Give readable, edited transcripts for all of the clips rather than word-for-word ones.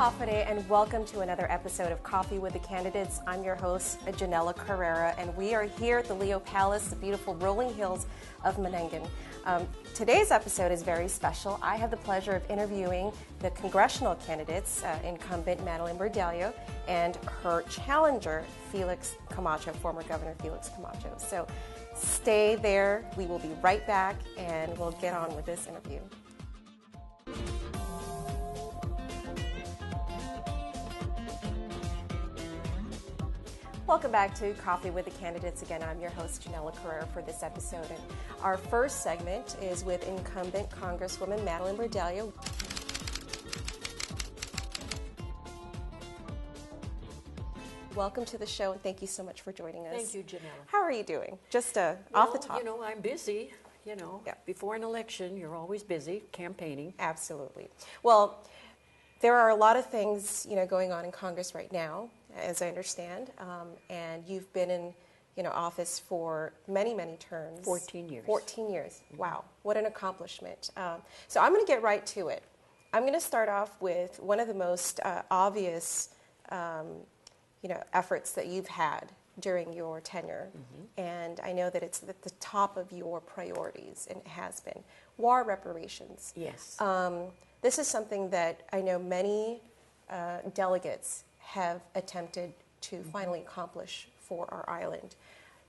Hafide, and welcome to another episode of Coffee with the Candidates. I'm your host, Janella Carrera, and we are here at the Leo Palace, the beautiful rolling hills of Menangan. Today's episode is very special. I have the pleasure of interviewing the congressional candidates, incumbent Madeline Bordallo and her challenger, Felix Camacho, former Governor Felix Camacho. So stay there. We will be right back, and we'll get on with this interview. Welcome back to Coffee with the Candidates. Again, I'm your host, Janella Carrera, for this episode. And our first segment is with incumbent Congresswoman Madeline Bordallo. Welcome to the show, and thank you so much for joining us. Thank you, Janella. How are you doing? Just off the top. You know, I'm busy. You know, Before an election, you're always busy campaigning. Absolutely. Well, there are a lot of things, going on in Congress right now, as I understand, and you've been in, office for many, many terms. 14 years. 14 years. Wow, what an accomplishment. So I'm going to get right to it. I'm going to start off with one of the most obvious, efforts that you've had during your tenure, and I know that it's at the top of your priorities, and it has been war reparations. Yes. This is something that I know many delegates have attempted to finally accomplish for our island.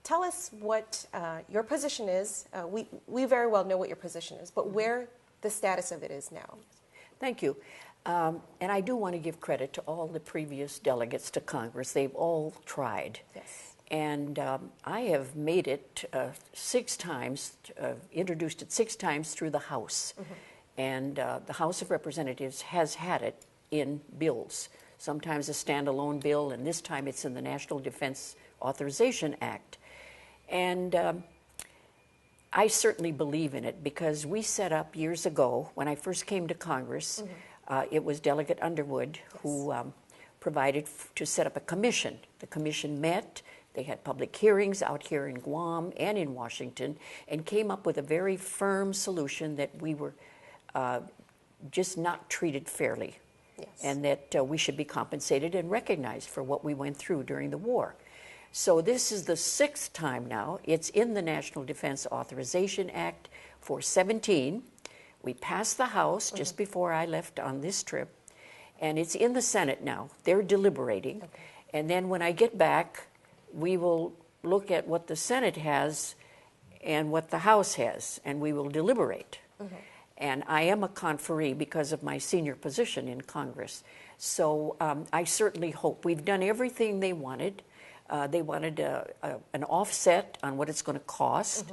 Tell us what your position is. We very well know what your position is, but where the status of it is now. Thank you. And I do want to give credit to all the previous delegates to Congress. They've all tried. Yes. And I have made it 6 times, introduced it 6 times through the House. And the House of Representatives has had it in bills, sometimes a standalone bill, and this time it's in the National Defense Authorization Act. And I certainly believe in it because we set up years ago, when I first came to Congress, it was Delegate Underwood who provided to set up a commission. The commission met. They had public hearings out here in Guam and in Washington and came up with a very firm solution that we were just not treated fairly, and that we should be compensated and recognized for what we went through during the war. So this is the 6th time now. It's in the National Defense Authorization Act for 17. We passed the House just before I left on this trip, and it's in the Senate now. They're deliberating, and then when I get back, we will look at what the Senate has and what the House has, and we will deliberate. And I am a conferee because of my senior position in Congress. So I certainly hope. We've done everything they wanted. They wanted an offset on what it's going to cost.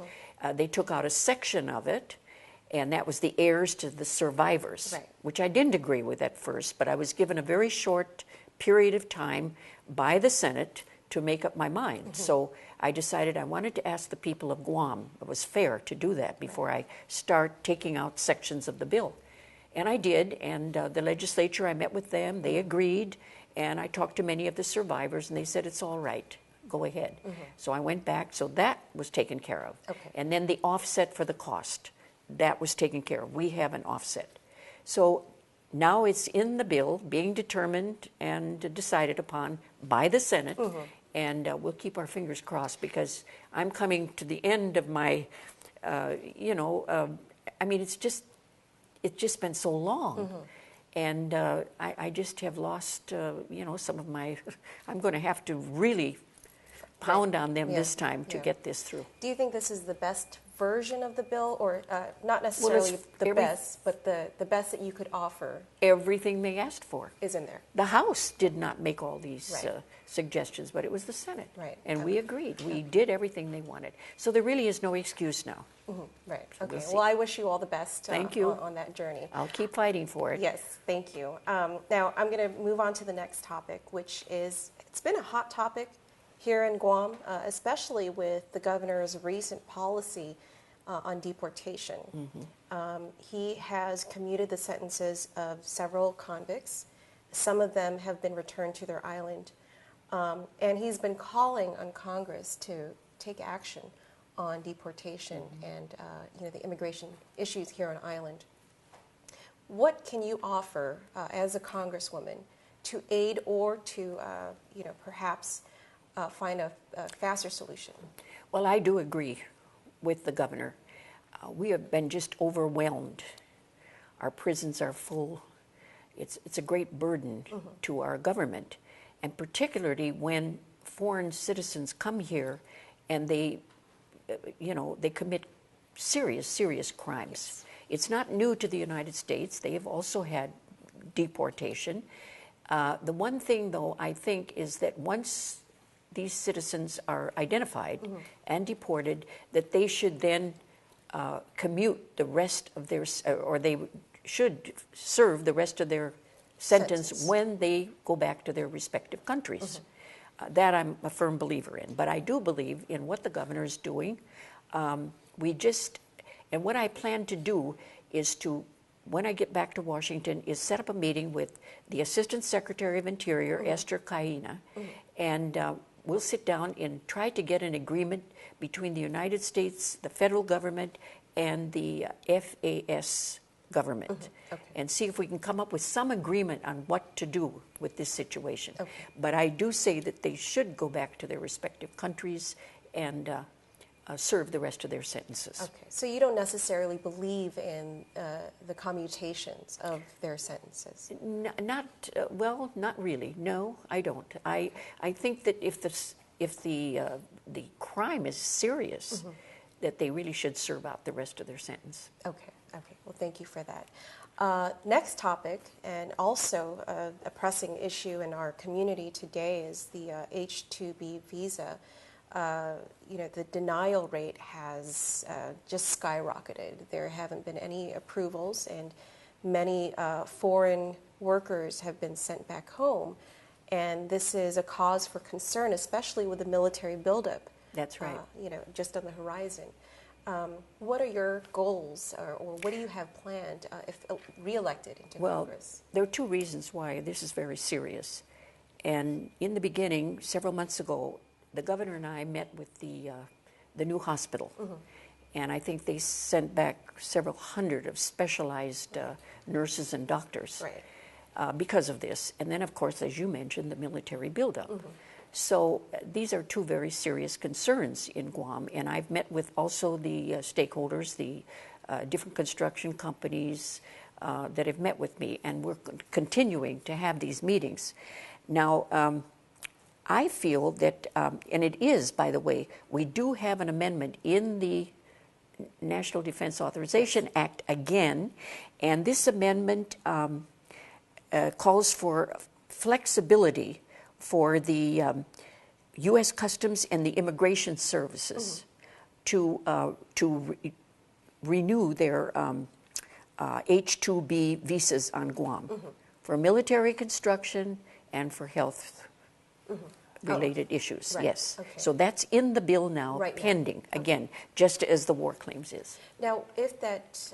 They took out a section of it, and that was the heirs to the survivors, which I didn't agree with at first, but I was given a very short period of time by the Senate to make up my mind. So I decided I wanted to ask the people of Guam. It was fair to do that before I start taking out sections of the bill. And I did, and the legislature, I met with them, they agreed, and I talked to many of the survivors, and they said, it's all right, go ahead. So I went back, so that was taken care of. And then the offset for the cost, that was taken care of. We have an offset. So now it's in the bill, being determined and decided upon by the Senate, and we'll keep our fingers crossed because I'm coming to the end of my, I mean, it's just been so long. And I just have lost, some of my, I'm going to have to really pound on them this time to get this through. Do you think this is the best version of the bill, or not necessarily the best, but the best that you could offer? Everything they asked for is in there. The House did not make all these suggestions, but it was the Senate. And we agreed. We did everything they wanted. So there really is no excuse now. Right. So okay. Well, I wish you all the best thank you. On that journey. I'll keep fighting for it. Yes, thank you. Now, I'm going to move on to the next topic, which is, it's been a hot topic here in Guam, especially with the governor's recent policy on deportation. He has commuted the sentences of several convicts. Some of them have been returned to their island. And he's been calling on Congress to take action on deportation and the immigration issues here on island. what can you offer as a congresswoman to aid or to, perhaps find a faster solution? Well, I do agree with the governor. We have been just overwhelmed. Our prisons are full. It's a great burden to our government, and particularly when foreign citizens come here and they commit serious crimes. Yes. It's not new to the United States. They have also had deportation. The one thing, though, I think is that once these citizens are identified and deported, that they should then commute the rest of their, or they should serve the rest of their sentence when they go back to their respective countries. That I'm a firm believer in. But I do believe in what the governor is doing. And what I plan to do is to, when I get back to Washington, is set up a meeting with the Assistant Secretary of Interior, Esther Kaina, and we'll sit down and try to get an agreement between the United States, the federal government, and the FAS government, and see if we can come up with some agreement on what to do with this situation. But I do say that they should go back to their respective countries and serve the rest of their sentences. Okay, so you don't necessarily believe in the commutations of their sentences? Not really. No, I don't. I think that if the crime is serious, that they really should serve out the rest of their sentence. Okay. Well, thank you for that. Next topic, and also a pressing issue in our community today, is the H-2B visa. The denial rate has just skyrocketed. There haven't been any approvals, and many foreign workers have been sent back home. And this is a cause for concern, especially with the military buildup. That's right. Just on the horizon. What are your goals, or what do you have planned if reelected into Congress? There are two reasons why this is very serious. And in the beginning, several months ago, the governor and I met with the new hospital. And I think they sent back several hundred of specialized nurses and doctors because of this. And then, of course, as you mentioned, the military buildup. So these are two very serious concerns in Guam, and I've met with also the stakeholders, the different construction companies that have met with me, and we're continuing to have these meetings. Now, I feel that, and it is, by the way, we do have an amendment in the National Defense Authorization Act again, and this amendment calls for flexibility for the U.S. Customs and the Immigration Services to renew their H-2B visas on Guam for military construction and for health related issues. Yes. Okay. So that's in the bill now, pending, again, just as the war claims is. Now, if that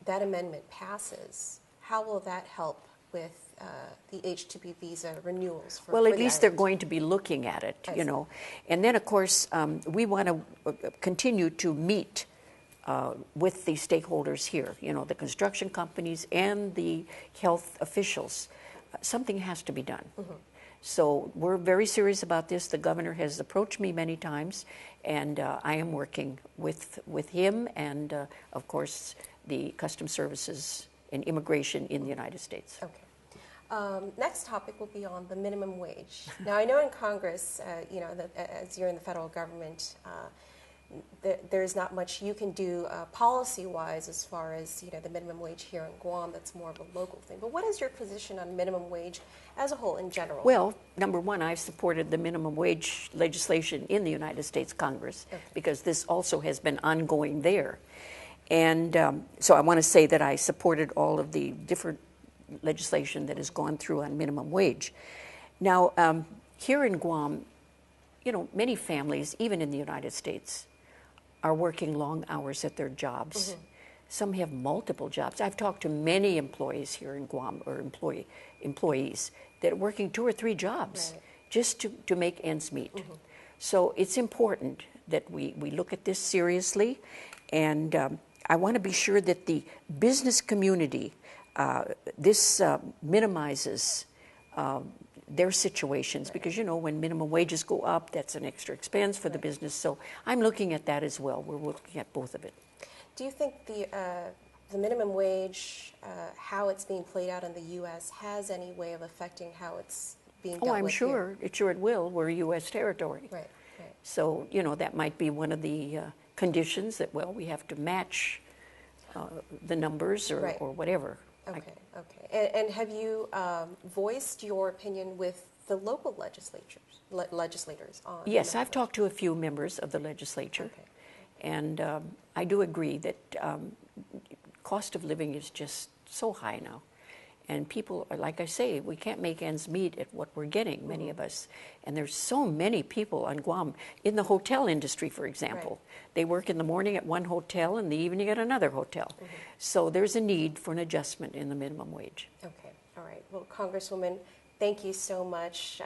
amendment passes, how will that help with the H-2B visa renewals? Well, at least they're going to be looking at it, And then, of course, we want to continue to meet with the stakeholders here, the construction companies and the health officials. Something has to be done. So we're very serious about this. The governor has approached me many times, and I am working with him and, of course, the Customs Services and Immigration in the United States. Okay. Next topic will be on the minimum wage. Now, I know in Congress, as you're in the federal government, there's not much you can do policy-wise as far as the minimum wage here in Guam. That's more of a local thing. But what is your position on minimum wage as a whole in general? Well, number one, I've supported the minimum wage legislation in the United States Congress because this also has been ongoing there. And so I want to say that I supported all of the different legislation that has gone through on minimum wage. Now, here in Guam, many families, even in the United States, are working long hours at their jobs. Some have multiple jobs. I've talked to many employees here in Guam, or employees, that are working 2 or 3 jobs just to make ends meet. So it's important that we look at this seriously, and I want to be sure that the business community this minimizes their situations, because when minimum wages go up, that's an extra expense for the business. So I'm looking at that as well. We're looking at both of it. Do you think the minimum wage, how it's being played out in the U.S., has any way of affecting how it's being dealt with I'm sure. Sure it will. We're a U.S. territory. Right. So, that might be one of the conditions that, we have to match the numbers or whatever. Okay. And have you voiced your opinion with the local legislators on? Yes, I've talked to a few members of the legislature, and I do agree that cost of living is just so high now. And people are, like I say, we can't make ends meet at what we're getting, many of us. And there's so many people on Guam, in the hotel industry, for example. They work in the morning at one hotel and the evening at another hotel. So there's a need for an adjustment in the minimum wage. Okay, all right. Well, Congresswoman, thank you so much.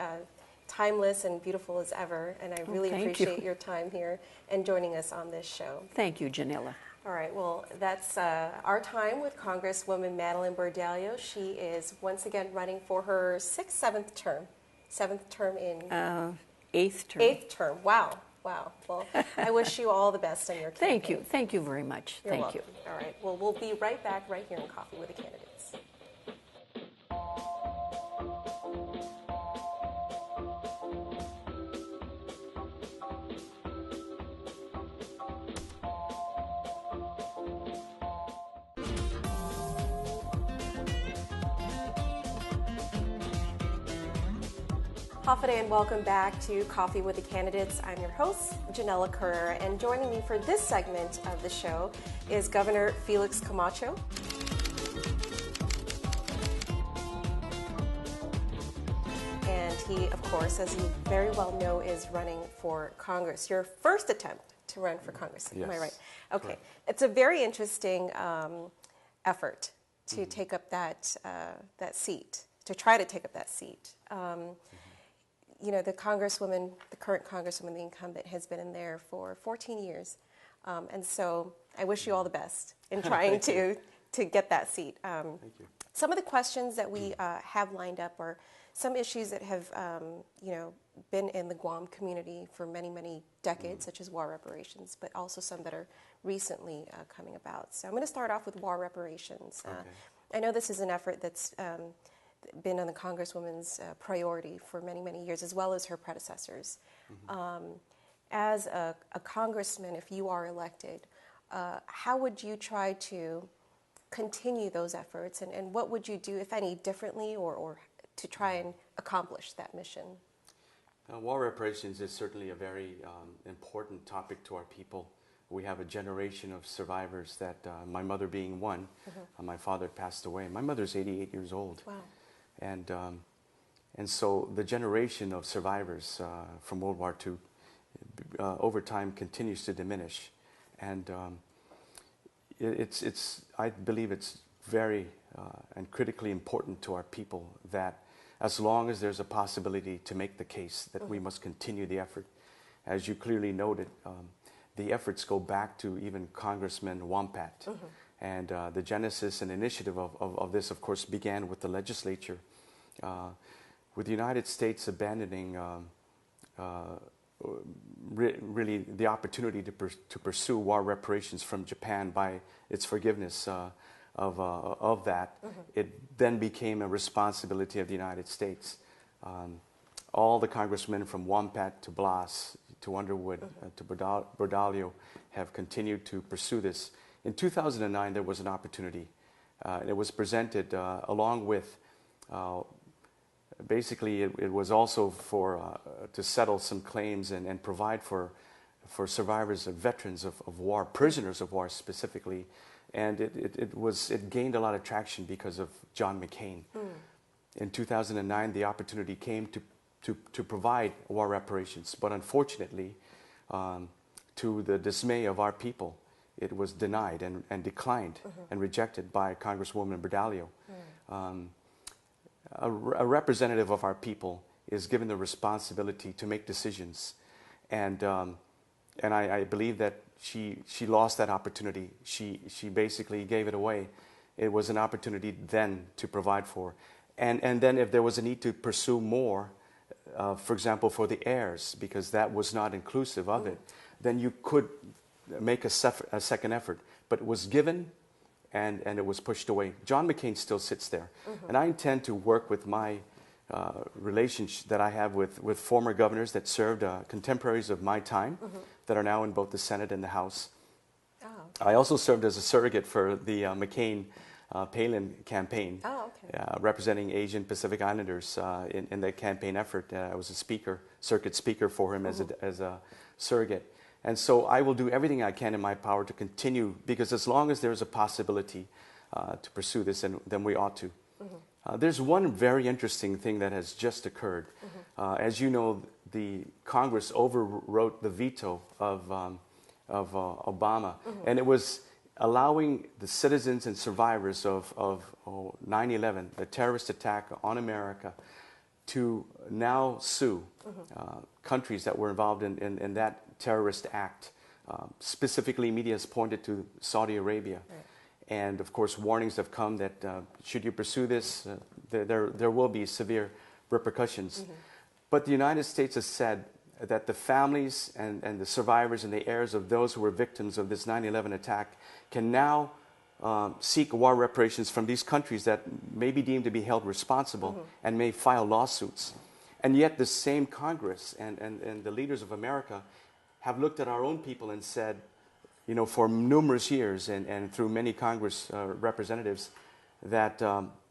Timeless and beautiful as ever. And I really appreciate your time here and joining us on this show. Thank you, Janella. All right, well, that's our time with Congresswoman Madeline Bordallo. She is once again running for her seventh term in... 8th term. 8th term, wow. Well, I wish you all the best on your campaign. Thank you very much. You're welcome. All right, well, we'll be right back right here in Coffee with the Candidates. Hafide, and welcome back to Coffee with the Candidates. I'm your host, Janella Carrera, and joining me for this segment of the show is Governor Felix Camacho. And he, of course, as you very well know, is running for Congress. Your first attempt to run for Congress, yes. Am I right? Okay. Correct. It's a very interesting effort to take up that seat, to try to take up that seat. The Congresswoman, the current Congresswoman, the incumbent, has been in there for 14 years. And so I wish you all the best in trying to get that seat. Thank you. Some of the questions that we have lined up are some issues that have, been in the Guam community for many, many decades, such as war reparations, but also some that are recently coming about. So I'm going to start off with war reparations. I know this is an effort that's been on the Congresswoman's priority for many, many years, as well as her predecessors. As a congressman, if you are elected, how would you try to continue those efforts, and what would you do, if any, differently or to try and accomplish that mission? War reparations is certainly a very important topic to our people. We have a generation of survivors that, my mother being one, my father passed away. My mother's 88 years old. Wow. And so the generation of survivors from World War II over time continues to diminish. And I believe it's very and critically important to our people that as long as there's a possibility to make the case that we must continue the effort. As you clearly noted, the efforts go back to even Congressman Wampat. And the genesis and initiative of this, of course, began with the legislature. With the United States abandoning really the opportunity to pursue war reparations from Japan by its forgiveness of that, it then became a responsibility of the United States. All the congressmen from Wampat to Blas to Underwood to Bordallo have continued to pursue this. In 2009, there was an opportunity. It was presented along with, basically, it was also for to settle some claims and provide for survivors of veterans of war, prisoners of war specifically. And it gained a lot of traction because of John McCain. In 2009, the opportunity came to provide war reparations, but unfortunately, to the dismay of our people, it was denied and declined and rejected by Congresswoman Bordallo. A representative of our people is given the responsibility to make decisions, and I believe that she lost that opportunity. She basically gave it away, it was an opportunity then to provide for. And then if there was a need to pursue more, for example, for the heirs, because that was not inclusive of it, then you could make a second effort. But it was given, and it was pushed away. John McCain still sits there. And I intend to work with my relationship that I have with former governors that served, contemporaries of my time, that are now in both the Senate and the House. Oh, okay. I also served as a surrogate for the McCain-Palin campaign, representing Asian Pacific Islanders in the campaign effort. I was a speaker, circuit speaker for him as a surrogate. And so I will do everything I can in my power to continue, because as long as there's a possibility to pursue this, then we ought to. There's one very interesting thing that has just occurred. As you know, the Congress overwrote the veto of Obama, and it was allowing the citizens and survivors of 9/11, the terrorist attack on America, to now sue countries that were involved in that terrorist act. Specifically, media has pointed to Saudi Arabia. Right. And of course, warnings have come that should you pursue this, there will be severe repercussions. But the United States has said that the families and the survivors and the heirs of those who were victims of this 9/11 attack can now seek war reparations from these countries that may be deemed to be held responsible and may file lawsuits. And yet the same Congress and the leaders of America have looked at our own people and said, you know, for numerous years and through many Congress representatives, that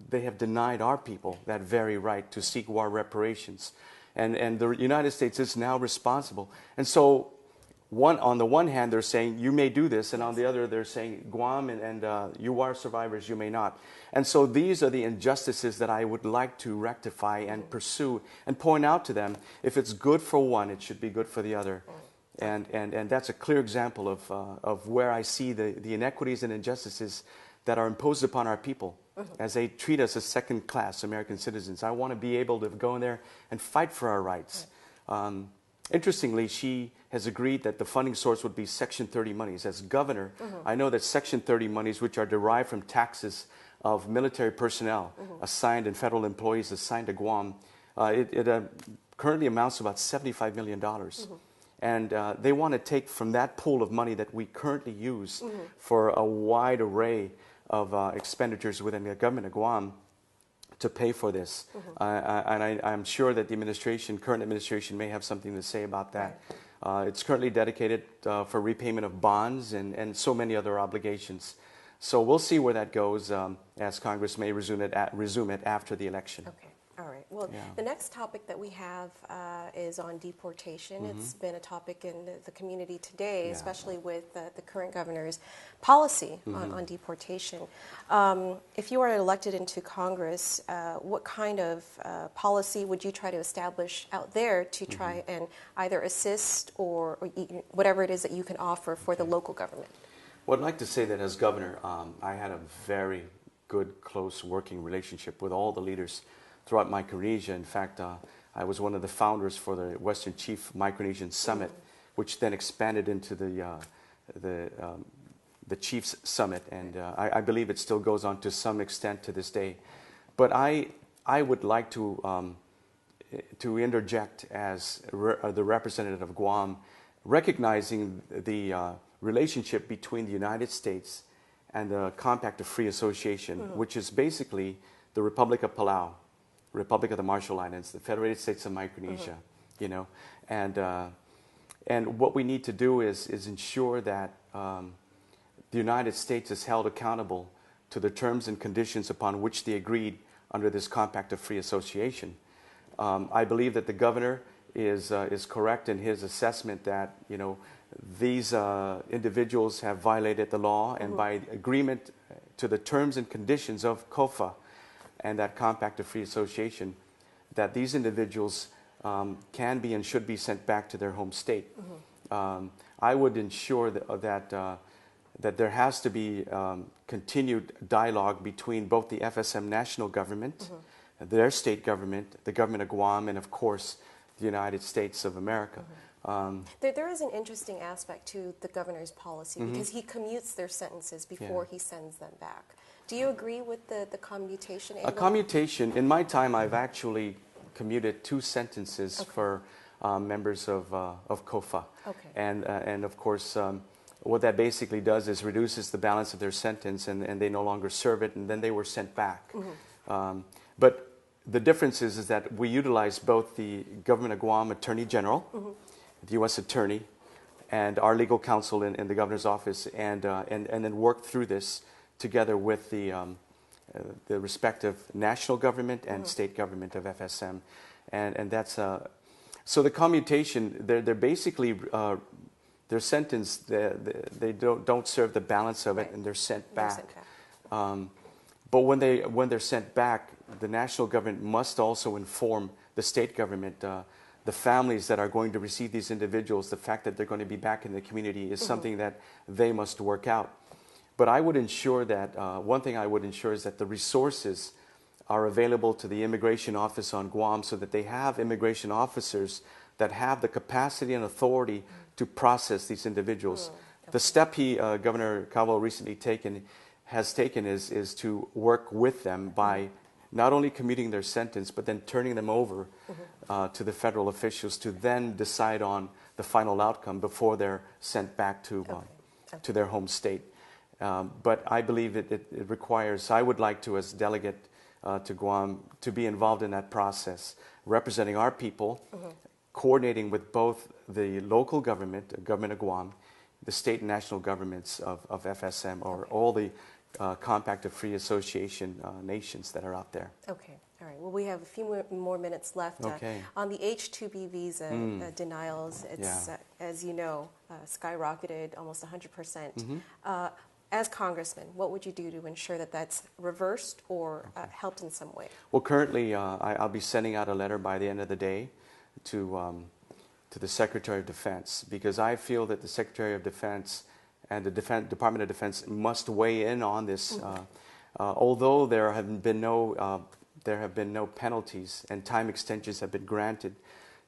they have denied our people that very right to seek war reparations. And the United States is now responsible. And so on the one hand, they're saying, you may do this, and on the other, they're saying, Guam and you are survivors, you may not. And so these are the injustices that I would like to rectify and pursue and point out to them. If it's good for one, it should be good for the other. And that's a clear example of where I see the inequities and injustices that are imposed upon our people as they treat us as second-class American citizens. I want to be able to go in there and fight for our rights. Interestingly, she has agreed that the funding source would be Section 30 monies. As governor, I know that Section 30 monies, which are derived from taxes of military personnel assigned and federal employees assigned to Guam, it currently amounts to about $75 million. And they want to take from that pool of money that we currently use for a wide array of expenditures within the government of Guam to pay for this. And I'm sure that the current administration may have something to say about that. It's currently dedicated for repayment of bonds and so many other obligations. So we'll see where that goes as Congress may resume it after the election. Okay. All right. Well, the next topic that we have is on deportation. It's been a topic in the community today, especially with the current governor's policy on deportation. If you are elected into Congress, what kind of policy would you try to establish out there to try and either assist or whatever it is that you can offer for the local government? Well, I'd like to say that as governor, I had a very good, close working relationship with all the leaders throughout Micronesia. In fact, I was one of the founders for the Western Chief Micronesian Summit, which then expanded into the Chiefs Summit, and I believe it still goes on to some extent to this day. But I would like to interject as the representative of Guam, recognizing the relationship between the United States and the Compact of Free Association, which is basically the Republic of Palau, Republic of the Marshall Islands, the Federated States of Micronesia, you know, and what we need to do is ensure that the United States is held accountable to the terms and conditions upon which they agreed under this Compact of Free Association. I believe that the governor is correct in his assessment that, you know, these individuals have violated the law, and by agreement to the terms and conditions of COFA and that Compact of Free Association, that these individuals can be and should be sent back to their home state. I would ensure that there has to be continued dialogue between both the FSM national government, their state government, the government of Guam, and of course the United States of America. There is an interesting aspect to the governor's policy because he commutes their sentences before he sends them back. Do you agree with the commutation angle? A commutation, in my time, I've actually commuted 2 sentences for members of COFA. Okay. And of course, what that basically does is reduces the balance of their sentence, and they no longer serve it, and then they were sent back. But the difference is that we utilize both the Government of Guam Attorney General, the U.S. Attorney, and our legal counsel in the Governor's office, and then work through this together with the respective national government and state government of FSM. And that's... so the commutation, they're basically... they're sentenced, they don't serve the balance of it, and they're sent back. But when they're sent back, the national government must also inform the state government, the families that are going to receive these individuals, the fact that they're going to be back in the community is something that they must work out. But I would ensure that, one thing I would ensure is that the resources are available to the immigration office on Guam so that they have immigration officers that have the capacity and authority to process these individuals. The step Governor Cavo recently has taken is to work with them by not only commuting their sentence, but then turning them over to the federal officials to then decide on the final outcome before they're sent back to their home state. But I believe it requires, I would like to, as delegate to Guam, to be involved in that process, representing our people, coordinating with both the local government, Government of Guam, the state and national governments of FSM, or all the Compact of Free Association nations that are out there. Okay, all right. Well, we have a few more minutes left. Okay. On the H-2B visa denials, it's, as you know, skyrocketed almost 100%. As Congressman, what would you do to ensure that that's reversed or helped in some way? Well, currently, I'll be sending out a letter by the end of the day to the Secretary of Defense, because I feel that the Secretary of Defense and the Department of Defense must weigh in on this. Although there have been no penalties and time extensions have been granted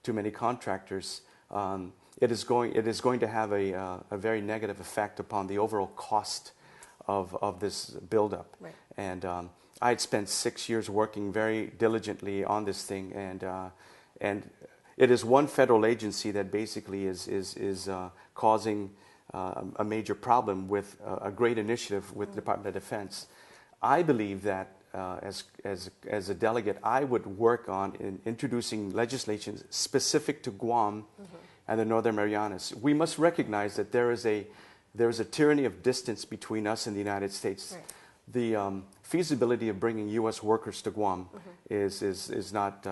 to many contractors, it is going to have a very negative effect upon the overall cost of this buildup. Right. And I had spent 6 years working very diligently on this thing, and it is one federal agency that basically is causing a major problem with a great initiative with the Department of Defense. I believe that as a delegate, I would work on introducing legislation specific to Guam and the Northern Marianas. We must recognize that there is a tyranny of distance between us and the United States. Right. The feasibility of bringing U.S. workers to Guam is not.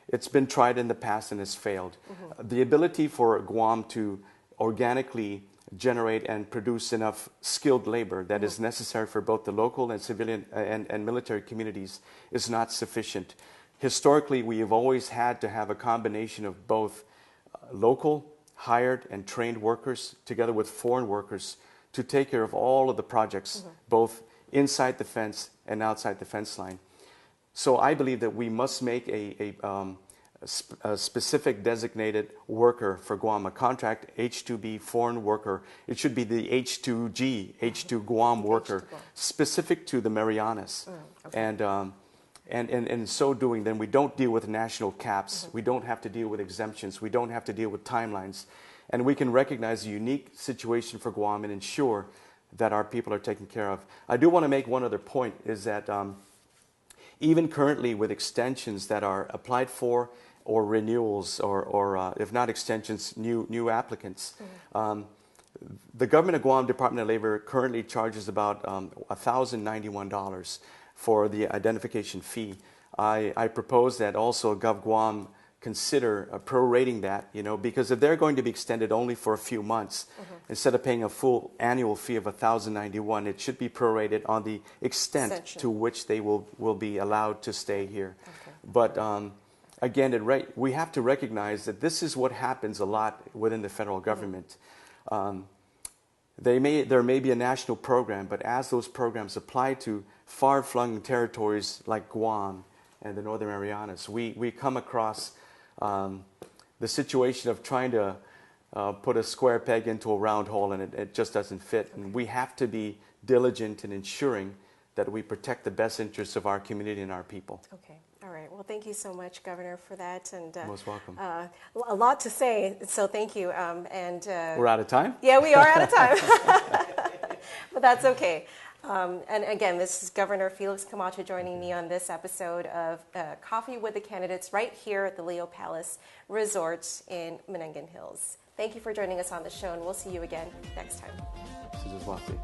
It's been tried in the past and has failed. The ability for Guam to organically generate and produce enough skilled labor that is necessary for both the local and civilian and military communities is not sufficient. Historically, we have always had to have a combination of both local, hired, and trained workers together with foreign workers to take care of all of the projects, both inside the fence and outside the fence line. So I believe that we must make a specific designated worker for Guam, a contract H-2B foreign worker. It should be the H-2G, H-2 Guam worker, specific to the Marianas. And in so doing, then we don't deal with national caps. We don't have to deal with exemptions. We don't have to deal with timelines. And we can recognize the unique situation for Guam and ensure that our people are taken care of. I do want to make one other point, is that even currently with extensions that are applied for, or renewals, or if not extensions, new applicants, the Government of Guam Department of Labor currently charges about $1,091 for the identification fee. I propose that also Gov Guam consider prorating that, because if they're going to be extended only for a few months, instead of paying a full annual fee of $1,091, it should be prorated on the extent to which they will be allowed to stay here. But again, we have to recognize that this is what happens a lot within the federal government. There may be a national program, but as those programs apply to far-flung territories like Guam and the Northern Marianas, we come across the situation of trying to put a square peg into a round hole, and it just doesn't fit. And we have to be diligent in ensuring that we protect the best interests of our community and our people. Okay. All right. Well, thank you so much, Governor, for that. And Most welcome. A lot to say, so thank you. We're out of time? Yeah, we are out of time. But that's okay. And again, this is Governor Felix Camacho joining me on this episode of Coffee with the Candidates right here at the Leo Palace Resort in Menangan Hills. Thank you for joining us on the show, and we'll see you again next time. This is Wasi.